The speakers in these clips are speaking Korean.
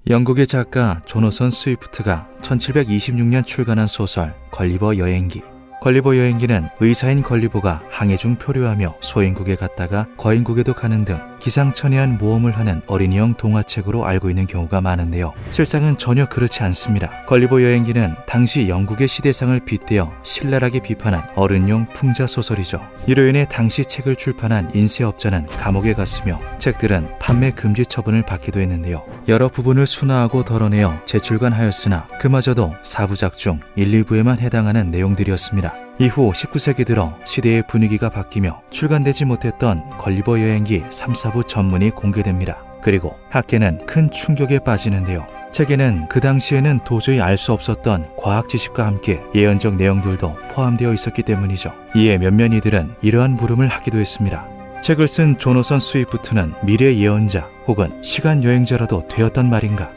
영국의 작가 조너선 스위프트가 1726년 출간한 소설 걸리버 여행기. 걸리버 여행기는 의사인 걸리버가 항해 중 표류하며 소인국에 갔다가 거인국에도 가는 등 기상천외한 모험을 하는 어린이용 동화책으로 알고 있는 경우가 많은데요. 실상은 전혀 그렇지 않습니다. 걸리버 여행기는 당시 영국의 시대상을 빗대어 신랄하게 비판한 어른용 풍자 소설이죠. 이로 인해 당시 책을 출판한 인쇄업자는 감옥에 갔으며 책들은 판매 금지 처분을 받기도 했는데요. 여러 부분을 순화하고 덜어내어 재출간하였으나 그마저도 4부작 중 1, 2부에만 해당하는 내용들이었습니다. 이후 19세기 들어 시대의 분위기가 바뀌며 출간되지 못했던 걸리버 여행기 3, 4부 전문이 공개됩니다. 그리고 학계는 큰 충격에 빠지는데요. 책에는 그 당시에는 도저히 알 수 없었던 과학 지식과 함께 예언적 내용들도 포함되어 있었기 때문이죠. 이에 몇몇 이들은 이러한 물음을 하기도 했습니다. 책을 쓴 조너선 스위프트는 미래 예언자 혹은 시간 여행자라도 되었단 말인가?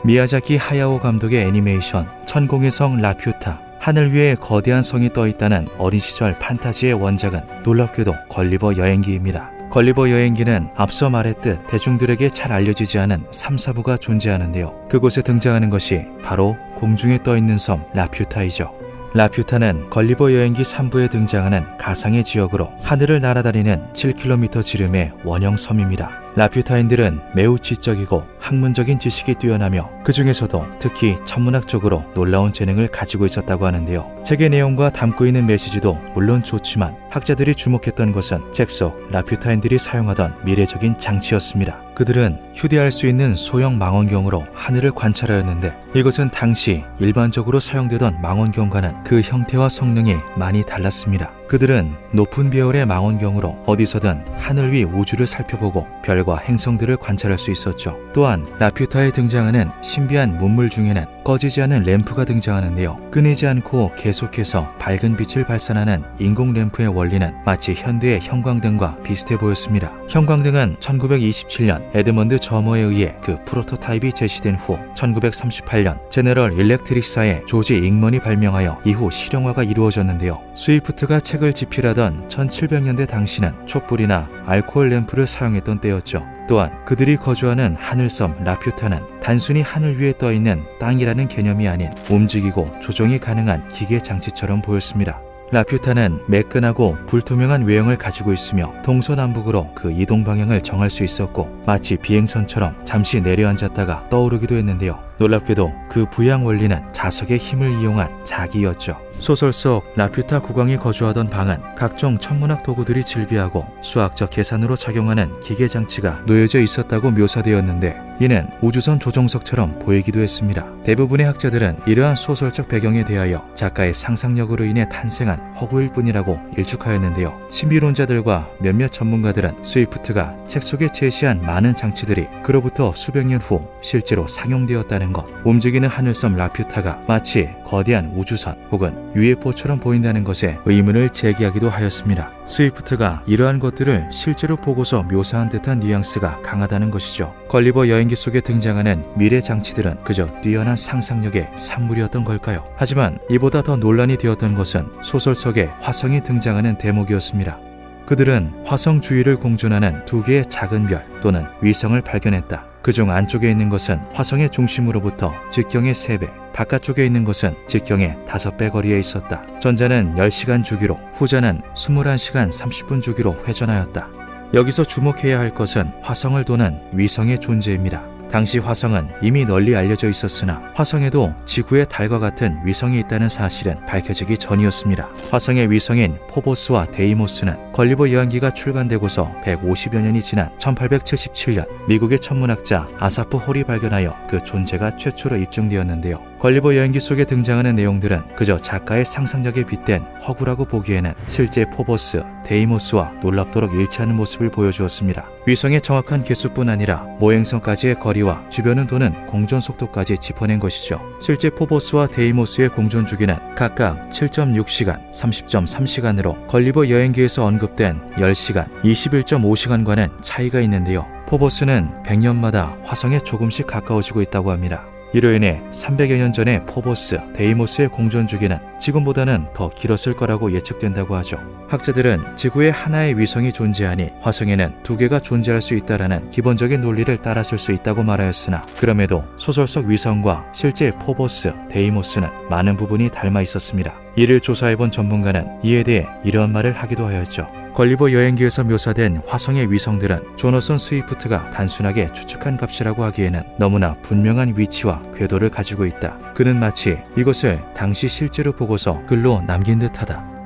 미야자키 하야오 감독의 애니메이션 천공의 성 라퓨타, 하늘 위에 거대한 성이 떠있다는 어린 시절 판타지의 원작은 놀랍게도 걸리버 여행기입니다. 걸리버 여행기는 앞서 말했듯 대중들에게 잘 알려지지 않은 3, 4부가 존재하는데요. 그곳에 등장하는 것이 바로 공중에 떠있는 섬 라퓨타이죠. 라퓨타는 걸리버 여행기 3부에 등장하는 가상의 지역으로 하늘을 날아다니는 7km 지름의 원형 섬입니다. 라퓨타인들은 매우 지적이고 학문적인 지식이 뛰어나며 그 중에서도 특히 천문학적으로 놀라운 재능을 가지고 있었다고 하는데요. 책의 내용과 담고 있는 메시지도 물론 좋지만 학자들이 주목했던 것은 책 속 라퓨타인들이 사용하던 미래적인 장치였습니다. 그들은 휴대할 수 있는 소형 망원경으로 하늘을 관찰하였는데 이것은 당시 일반적으로 사용되던 망원경과는 그 형태와 성능이 많이 달랐습니다. 그들은 높은 비율의 망원경으로 어디서든 하늘 위 우주를 살펴보고 별과 행성들을 관찰할 수 있었죠. 또한 라퓨타에 등장하는 신비한 문물 중에는 꺼지지 않은 램프가 등장하는데요. 끊이지 않고 계속해서 밝은 빛을 발산하는 인공 램프의 원리는 마치 현대의 형광등과 비슷해 보였습니다. 형광등은 1927년 에드먼드 저머에 의해 그 프로토타입이 제시된 후 1938년 제너럴 일렉트릭사의 조지 잉먼이 발명하여 이후 실용화가 이루어졌는데요. 스위프트가 책을 집필하던 1700년대 당시는 촛불이나 알코올 램프를 사용했던 때였죠. 또한 그들이 거주하는 하늘섬 라퓨타는 단순히 하늘 위에 떠있는 땅이라는 개념이 아닌 움직이고 조종이 가능한 기계 장치처럼 보였습니다. 라퓨타는 매끈하고 불투명한 외형을 가지고 있으며 동서남북으로 그 이동 방향을 정할 수 있었고 마치 비행선처럼 잠시 내려앉았다가 떠오르기도 했는데요. 놀랍게도 그 부양 원리는 자석의 힘을 이용한 자기였죠. 소설 속 라퓨타 국왕이 거주하던 방은 각종 천문학 도구들이 즐비하고 수학적 계산으로 작용하는 기계 장치가 놓여져 있었다고 묘사되었는데 이는 우주선 조종석처럼 보이기도 했습니다. 대부분의 학자들은 이러한 소설적 배경에 대하여 작가의 상상력으로 인해 탄생한 허구일 뿐이라고 일축하였는데요. 신비론자들과 몇몇 전문가들은 스위프트가 책 속에 제시한 많은 장치들이 그로부터 수백 년 후 실제로 상용되었다는 것, 움직이는 하늘섬 라퓨타가 마치 거대한 우주선 혹은 UFO처럼 보인다는 것에 의문을 제기하기도 하였습니다. 스위프트가 이러한 것들을 실제로 보고서 묘사한 듯한 뉘앙스가 강하다는 것이죠. 걸리버 여행기 속에 등장하는 미래 장치들은 그저 뛰어난 상상력의 산물이었던 걸까요? 하지만 이보다 더 논란이 되었던 것은 소설 속에 화성이 등장하는 대목이었습니다. 그들은 화성 주위를 공존하는 두 개의 작은 별 또는 위성을 발견했다. 그중 안쪽에 있는 것은 화성의 중심으로부터 직경의 3배, 바깥쪽에 있는 것은 직경의 5배 거리에 있었다. 전자는 10시간 주기로, 후자는 21시간 30분 주기로 회전하였다. 여기서 주목해야 할 것은 화성을 도는 위성의 존재입니다. 당시 화성은 이미 널리 알려져 있었으나 화성에도 지구의 달과 같은 위성이 있다는 사실은 밝혀지기 전이었습니다. 화성의 위성인 포보스와 데이모스는 걸리버 여행기가 출간되고서 150여 년이 지난 1877년 미국의 천문학자 아사프 홀이 발견하여 그 존재가 최초로 입증되었는데요. 걸리버 여행기 속에 등장하는 내용들은 그저 작가의 상상력에 빗댄 허구라고 보기에는 실제 포보스, 데이모스와 놀랍도록 일치하는 모습을 보여주었습니다. 위성의 정확한 개수뿐 아니라 모행성까지의 거리와 주변을 도는 공전 속도까지 짚어낸 것이죠. 실제 포보스와 데이모스의 공전 주기는 각각 7.6시간, 30.3시간으로 걸리버 여행기에서 언급된 10시간, 21.5시간과는 차이가 있는데요. 포보스는 100년마다 화성에 조금씩 가까워지고 있다고 합니다. 이로 인해 300여 년 전의 포보스, 데이모스의 공전 주기는 지금보다는 더 길었을 거라고 예측된다고 하죠. 학자들은 지구에 하나의 위성이 존재하니 화성에는 두 개가 존재할 수 있다라는 기본적인 논리를 따랐을 수 있다고 말하였으나, 그럼에도 소설 속 위성과 실제 포보스, 데이모스는 많은 부분이 닮아 있었습니다. 이를 조사해본 전문가는 이에 대해 이러한 말을 하기도 하였죠. 걸리버 여행기에서 묘사된 화성의 위성들은 조너선 스위프트가 단순하게 추측한 값이라고 하기에는 너무나 분명한 위치와 궤도를 가지고 있다. 그는 마치 이것을 당시 실제로 보고서 글로 남긴 듯하다.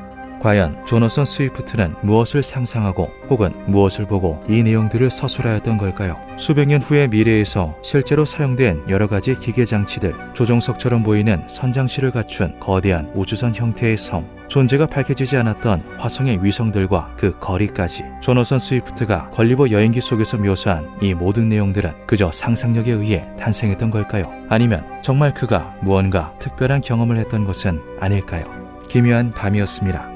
과연 조너선 스위프트는 무엇을 상상하고 혹은 무엇을 보고 이 내용들을 서술하였던 걸까요? 수백 년 후의 미래에서 실제로 사용된 여러 가지 기계 장치들, 조종석처럼 보이는 선장실을 갖춘 거대한 우주선 형태의 섬, 존재가 밝혀지지 않았던 화성의 위성들과 그 거리까지, 조너선 스위프트가 걸리버 여행기 속에서 묘사한 이 모든 내용들은 그저 상상력에 의해 탄생했던 걸까요? 아니면 정말 그가 무언가 특별한 경험을 했던 것은 아닐까요? 기묘한 밤이었습니다.